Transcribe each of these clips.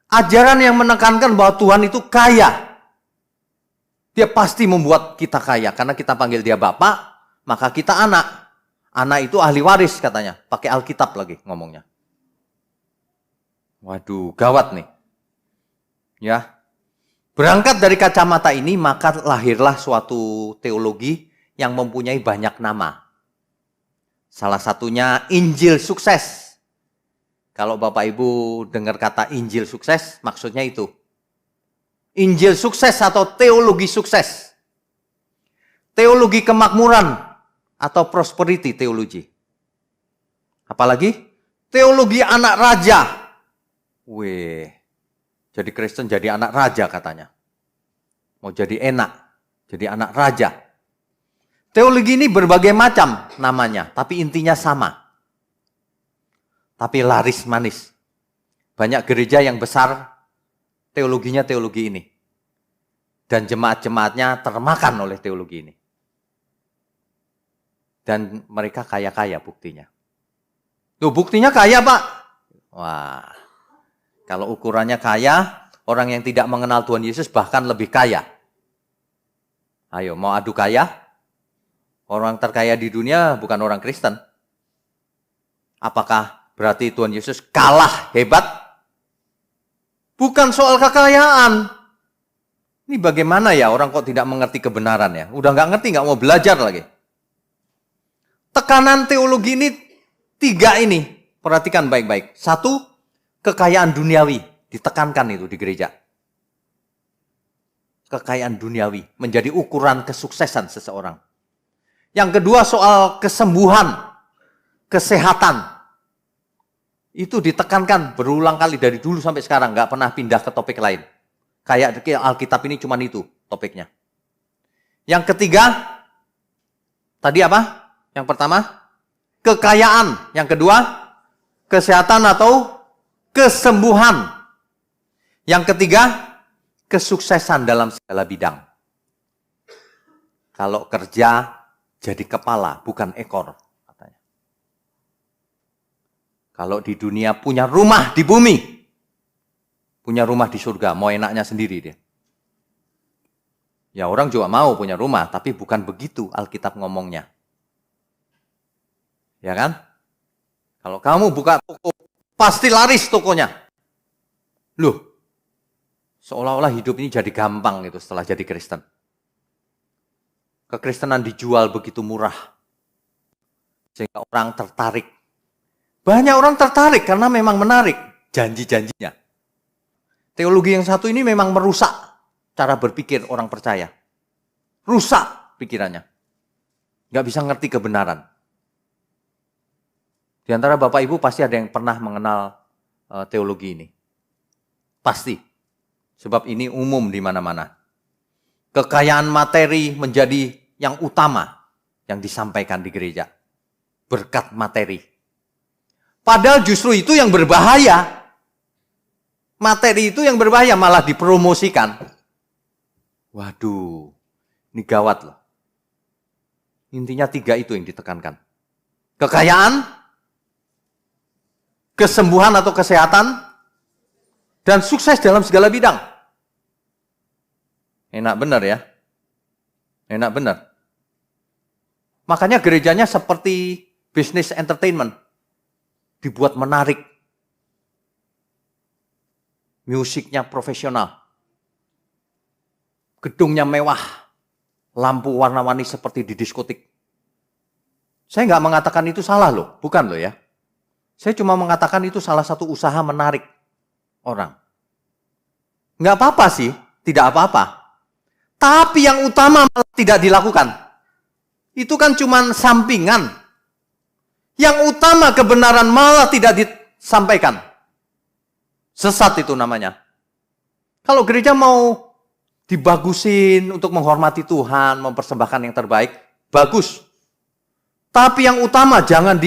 Ajaran yang menekankan bahwa Tuhan itu kaya. Dia pasti membuat kita kaya. Karena kita panggil dia Bapak, maka kita anak. Anak itu ahli waris katanya. Pakai Alkitab lagi ngomongnya. Waduh, gawat nih. Ya. Berangkat dari kacamata ini, maka lahirlah suatu teologi yang mempunyai banyak nama. Salah satunya Injil sukses. Kalau Bapak Ibu dengar kata Injil sukses, maksudnya itu. Injil sukses atau teologi sukses. Teologi kemakmuran atau prosperity teologi. Apalagi? Teologi anak raja. Weh. Jadi Kristen jadi anak raja katanya. Mau jadi enak. Jadi anak raja. Teologi ini berbagai macam namanya. Tapi intinya sama. Tapi laris manis. Banyak gereja yang besar teologinya teologi ini. Dan jemaat-jemaatnya termakan oleh teologi ini. Dan mereka kaya-kaya buktinya. Tuh buktinya kaya Pak. Wah. Kalau ukurannya kaya, orang yang tidak mengenal Tuhan Yesus bahkan lebih kaya. Ayo, mau adu kaya? Orang terkaya di dunia bukan orang Kristen. Apakah berarti Tuhan Yesus kalah hebat? Bukan soal kekayaan. Ini bagaimana ya orang kok tidak mengerti kebenaran ya? Udah nggak ngerti, nggak mau belajar lagi. Tekanan teologi ini 3 ini. Perhatikan baik-baik. 1, kekayaan duniawi, ditekankan itu di gereja. Kekayaan duniawi menjadi ukuran kesuksesan seseorang. Yang kedua soal kesembuhan, kesehatan. Itu ditekankan berulang kali dari dulu sampai sekarang, nggak pernah pindah ke topik lain. Kayak Alkitab ini cuma itu topiknya. Yang ketiga, tadi apa? Yang pertama, kekayaan. Yang kedua, kesehatan atau kesembuhan. Yang ketiga, kesuksesan dalam segala bidang. Kalau kerja, jadi kepala, bukan ekor. Katanya. Kalau di dunia punya rumah di bumi, punya rumah di surga, mau enaknya sendiri dia. Ya orang juga mau punya rumah, tapi bukan begitu Alkitab ngomongnya. Ya kan? Kalau kamu buka toko, pasti laris tokonya. Loh, seolah-olah hidup ini jadi gampang gitu setelah jadi Kristen. Kekristenan dijual begitu murah. Sehingga orang tertarik. Banyak orang tertarik karena memang menarik janji-janjinya. Teologi yang satu ini memang merusak cara berpikir orang percaya. Rusak pikirannya. Nggak bisa ngerti kebenaran. Di antara Bapak Ibu pasti ada yang pernah mengenal teologi ini. Pasti. Sebab ini umum di mana-mana. Kekayaan materi menjadi yang utama yang disampaikan di gereja. Berkat materi. Padahal justru itu yang berbahaya. Materi itu yang berbahaya malah dipromosikan. Waduh, ini gawat loh. Intinya 3 itu yang ditekankan. Kekayaan, kesembuhan atau kesehatan, dan sukses dalam segala bidang. Enak benar ya. Enak benar. Makanya gerejanya seperti bisnis entertainment. Dibuat menarik. Musiknya profesional. Gedungnya mewah. Lampu warna-warni seperti di diskotik. Saya nggak mengatakan itu salah loh. Bukan loh ya. Saya cuma mengatakan itu salah satu usaha menarik orang. Nggak apa-apa sih, tidak apa-apa. Tapi yang utama malah tidak dilakukan. Itu kan cuma sampingan. Yang utama kebenaran malah tidak disampaikan. Sesat itu namanya. Kalau gereja mau dibagusin untuk menghormati Tuhan, mempersembahkan yang terbaik, bagus. Tapi yang utama jangan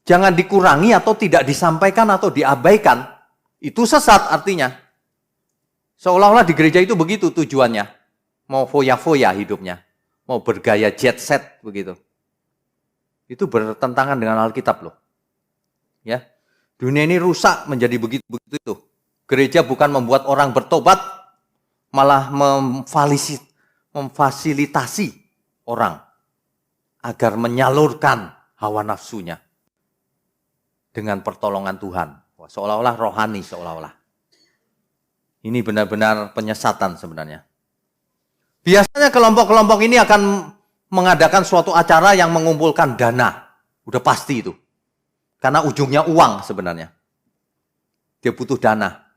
Jangan dikurangi atau tidak disampaikan atau diabaikan. Itu sesat artinya. Seolah-olah di gereja itu begitu tujuannya. Mau foya-foya hidupnya. Mau bergaya jet set begitu. Itu bertentangan dengan Alkitab loh. Ya. Dunia ini rusak menjadi begitu-begitu itu. Gereja bukan membuat orang bertobat, malah memfasilitasi orang agar menyalurkan hawa nafsunya dengan pertolongan Tuhan. Seolah-olah rohani, seolah-olah. Ini benar-benar penyesatan sebenarnya. Biasanya kelompok-kelompok ini akan mengadakan suatu acara yang mengumpulkan dana. Udah pasti itu. Karena ujungnya uang sebenarnya. Dia butuh dana.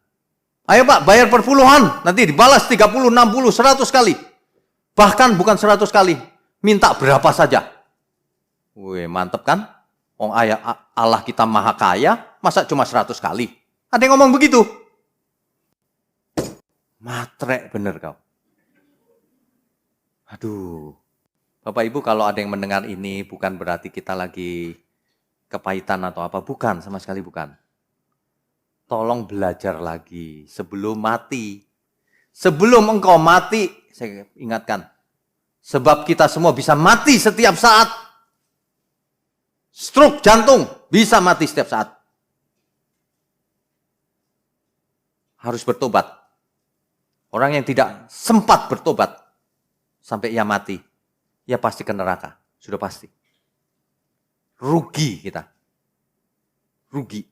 Ayo Pak, bayar per puluhan. Nanti dibalas 30, 60, 100 kali. Bahkan bukan 100 kali. Minta berapa saja. Wih, mantep kan? Allah kita maha kaya, masa cuma 100 kali? Ada yang ngomong begitu? Matrek bener kau. Aduh. Bapak Ibu kalau ada yang mendengar ini bukan berarti kita lagi kepahitan atau apa. Bukan, sama sekali bukan. Tolong belajar lagi sebelum mati. Sebelum engkau mati, saya ingatkan. Sebab kita semua bisa mati setiap saat. Stroke jantung bisa mati setiap saat. Harus bertobat. Orang yang tidak sempat bertobat sampai ia mati, ia pasti ke neraka. Sudah pasti. Rugi kita. Rugi.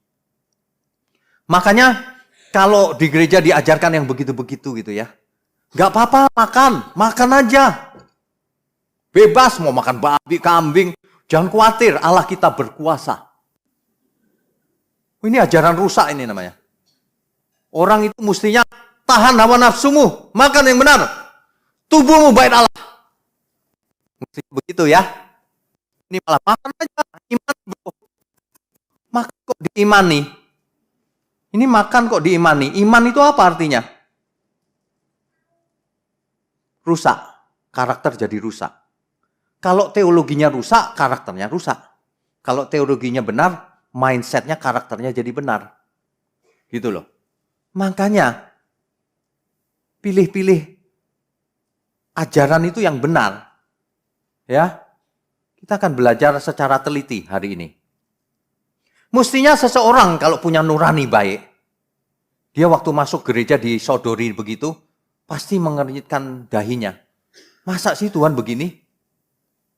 Makanya kalau di gereja diajarkan yang begitu-begitu gitu ya. Gak apa-apa, makan aja. Bebas mau makan babi, kambing. Jangan khawatir, Allah kita berkuasa. Ini ajaran rusak ini namanya. Orang itu mestinya tahan hawa nafsumu, makan yang benar. Tubuhmu bait Allah. Mesti begitu ya. Ini malah makan aja, iman bro. Makan kok diimani. Ini makan kok diimani. Iman itu apa artinya? Rusak. Karakter jadi rusak. Kalau teologinya rusak, karakternya rusak. Kalau teologinya benar, mindsetnya, karakternya jadi benar. Gitu loh. Makanya, pilih-pilih ajaran itu yang benar. Ya, kita akan belajar secara teliti hari ini. Mestinya seseorang kalau punya nurani baik, dia waktu masuk gereja disodori begitu, pasti mengeritkan dahinya. Masa sih Tuhan begini?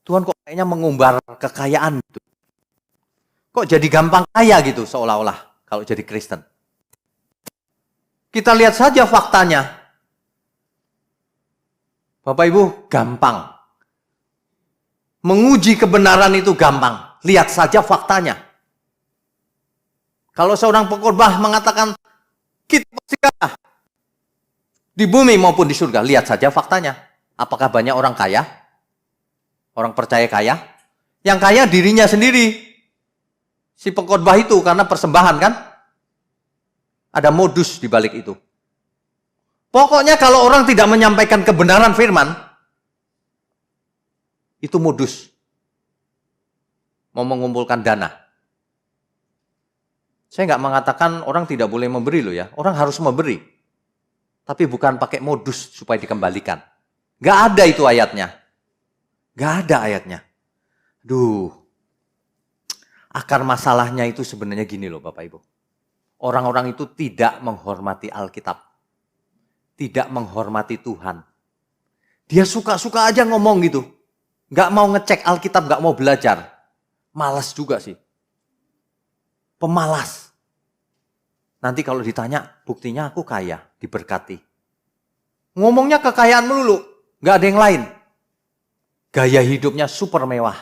Tuhan kok kayaknya mengumbar kekayaan gitu. Kok jadi gampang kaya gitu seolah-olah kalau jadi Kristen. Kita lihat saja faktanya. Bapak Ibu, gampang. Menguji kebenaran itu gampang. Lihat saja faktanya. Kalau seorang pengkhotbah mengatakan, kita pasti kaya. Di bumi maupun di surga, lihat saja faktanya. Apakah banyak orang kaya? Orang percaya kaya? Yang kaya dirinya sendiri. Si pengkhotbah itu karena persembahan kan? Ada modus di balik itu. Pokoknya kalau orang tidak menyampaikan kebenaran firman, itu modus. Mau mengumpulkan dana. Saya nggak mengatakan orang tidak boleh memberi loh ya. Orang harus memberi. Tapi bukan pakai modus supaya dikembalikan. Nggak ada itu ayatnya. Nggak ada ayatnya. Duh. Akar masalahnya itu sebenarnya gini loh Bapak Ibu. Orang-orang itu tidak menghormati Alkitab. Tidak menghormati Tuhan. Dia suka-suka aja ngomong gitu. Nggak mau ngecek Alkitab, nggak mau belajar. Malas juga sih. Pemalas. Nanti kalau ditanya, buktinya aku kaya, diberkati. Ngomongnya kekayaan melulu, nggak ada yang lain. Gaya hidupnya super mewah.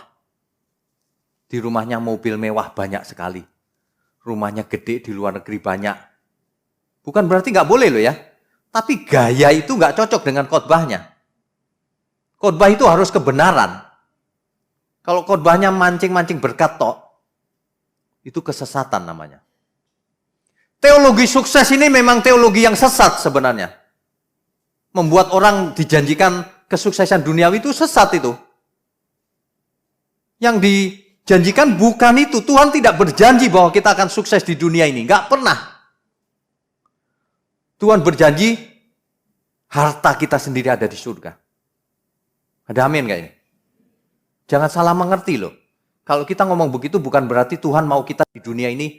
Di rumahnya mobil mewah banyak sekali. Rumahnya gede, di luar negeri banyak. Bukan berarti nggak boleh loh ya. Tapi gaya itu nggak cocok dengan khotbahnya. Khotbah itu harus kebenaran. Kalau khotbahnya mancing-mancing berkat tok, itu kesesatan namanya. Teologi sukses ini memang teologi yang sesat sebenarnya. Membuat orang dijanjikan kesuksesan duniawi itu sesat itu. Yang dijanjikan bukan itu. Tuhan tidak berjanji bahwa kita akan sukses di dunia ini. Nggak pernah. Tuhan berjanji harta kita sendiri ada di surga. Ada amin nggak ini? Jangan salah mengerti loh. Kalau kita ngomong begitu bukan berarti Tuhan mau kita di dunia ini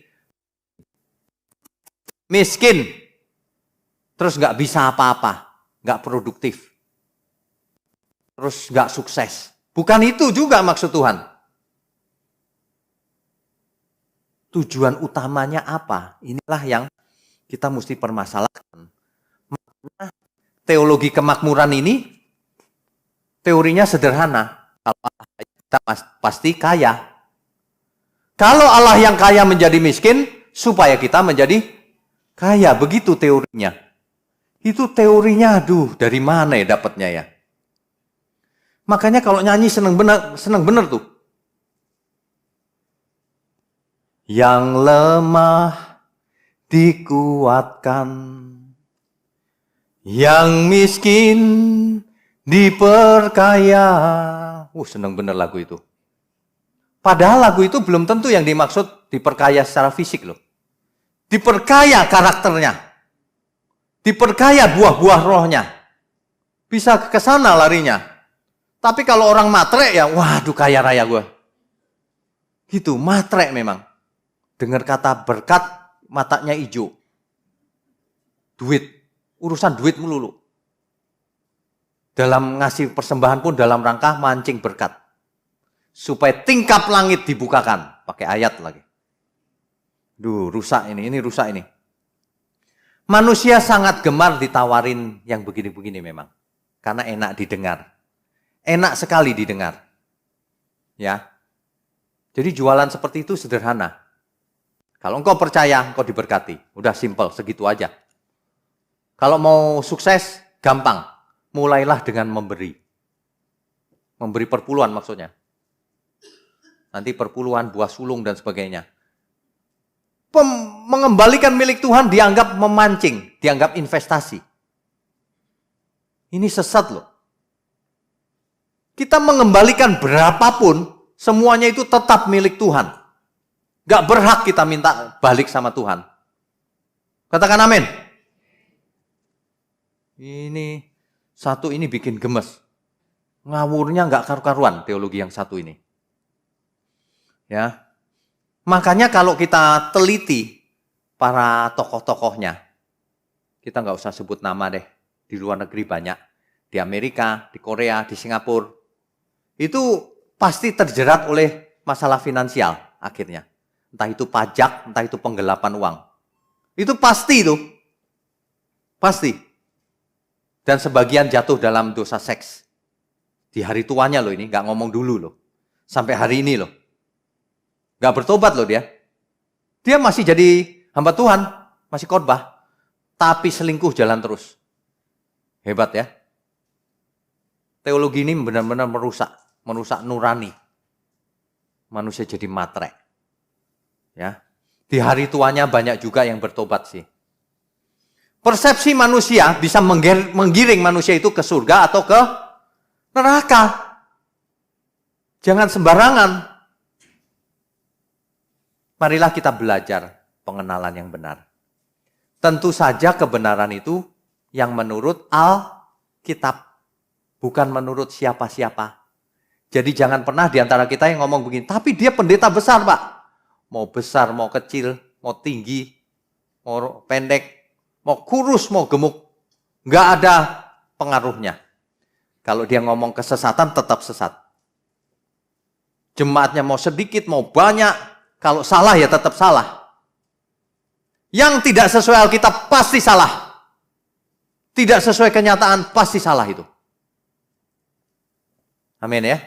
miskin, terus nggak bisa apa-apa, nggak produktif, terus nggak sukses. Bukan itu juga maksud Tuhan. Tujuan utamanya apa? Inilah yang kita mesti permasalahkan. Makanya teologi kemakmuran ini teorinya sederhana. Kalau Allah kita pasti kaya. Kalau Allah yang kaya menjadi miskin, supaya kita menjadi kaya. Begitu teorinya. Itu teorinya, aduh, dari mana ya dapatnya ya? Makanya kalau nyanyi seneng bener tuh. Yang lemah dikuatkan, yang miskin diperkaya. Seneng bener lagu itu. Padahal lagu itu belum tentu yang dimaksud diperkaya secara fisik loh. Diperkaya karakternya. Diperkaya buah-buah rohnya. Bisa ke sana larinya. Tapi kalau orang matre ya, waduh kaya raya gue. Gitu, matre memang. Dengar kata berkat, matanya hijau. Duit, urusan duit melulu. Dalam ngasih persembahan pun dalam rangka mancing berkat. Supaya tingkap langit dibukakan. Pakai ayat lagi. Duh, rusak ini rusak ini. Manusia sangat gemar ditawarin yang begini-begini memang. Karena enak didengar. Enak sekali didengar. Ya. Jadi jualan seperti itu sederhana. Kalau engkau percaya, engkau diberkati. Udah simple, segitu aja. Kalau mau sukses, gampang. Mulailah dengan memberi. Memberi perpuluhan maksudnya. Nanti perpuluhan, buah sulung dan sebagainya. Mengembalikan milik Tuhan dianggap memancing, dianggap investasi. Ini sesat loh. Kita mengembalikan berapapun, semuanya itu tetap milik Tuhan. Gak berhak kita minta balik sama Tuhan. Katakan amin. Ini satu ini bikin gemes. Ngawurnya gak karu-karuan teologi yang satu ini. Ya. Makanya kalau kita teliti para tokoh-tokohnya, kita gak usah sebut nama deh. Di luar negeri banyak. Di Amerika, di Korea, di Singapura. Itu pasti terjerat oleh masalah finansial akhirnya. Entah itu pajak, entah itu penggelapan uang. Itu pasti itu. Pasti. Dan sebagian jatuh dalam dosa seks. Di hari tuanya loh ini, gak ngomong dulu loh. Sampai hari ini loh. Gak bertobat loh dia. Dia masih jadi hamba Tuhan, masih khotbah. Tapi selingkuh jalan terus. Hebat ya. Teologi ini benar-benar merusak nurani. Manusia jadi matre. Ya, di hari tuanya banyak juga yang bertobat sih. Persepsi manusia bisa menggiring manusia itu ke surga atau ke neraka. Jangan sembarangan. Marilah kita belajar pengenalan yang benar. Tentu saja kebenaran itu yang menurut Alkitab, bukan menurut siapa-siapa. Jadi jangan pernah di antara kita yang ngomong begini, tapi dia pendeta besar, Pak. Mau besar, mau kecil, mau tinggi, mau pendek, mau kurus, mau gemuk. Nggak ada pengaruhnya. Kalau dia ngomong kesesatan, tetap sesat. Jemaatnya mau sedikit, mau banyak. Kalau salah, ya tetap salah. Yang tidak sesuai Alkitab, pasti salah. Tidak sesuai kenyataan, pasti salah itu. Amin ya.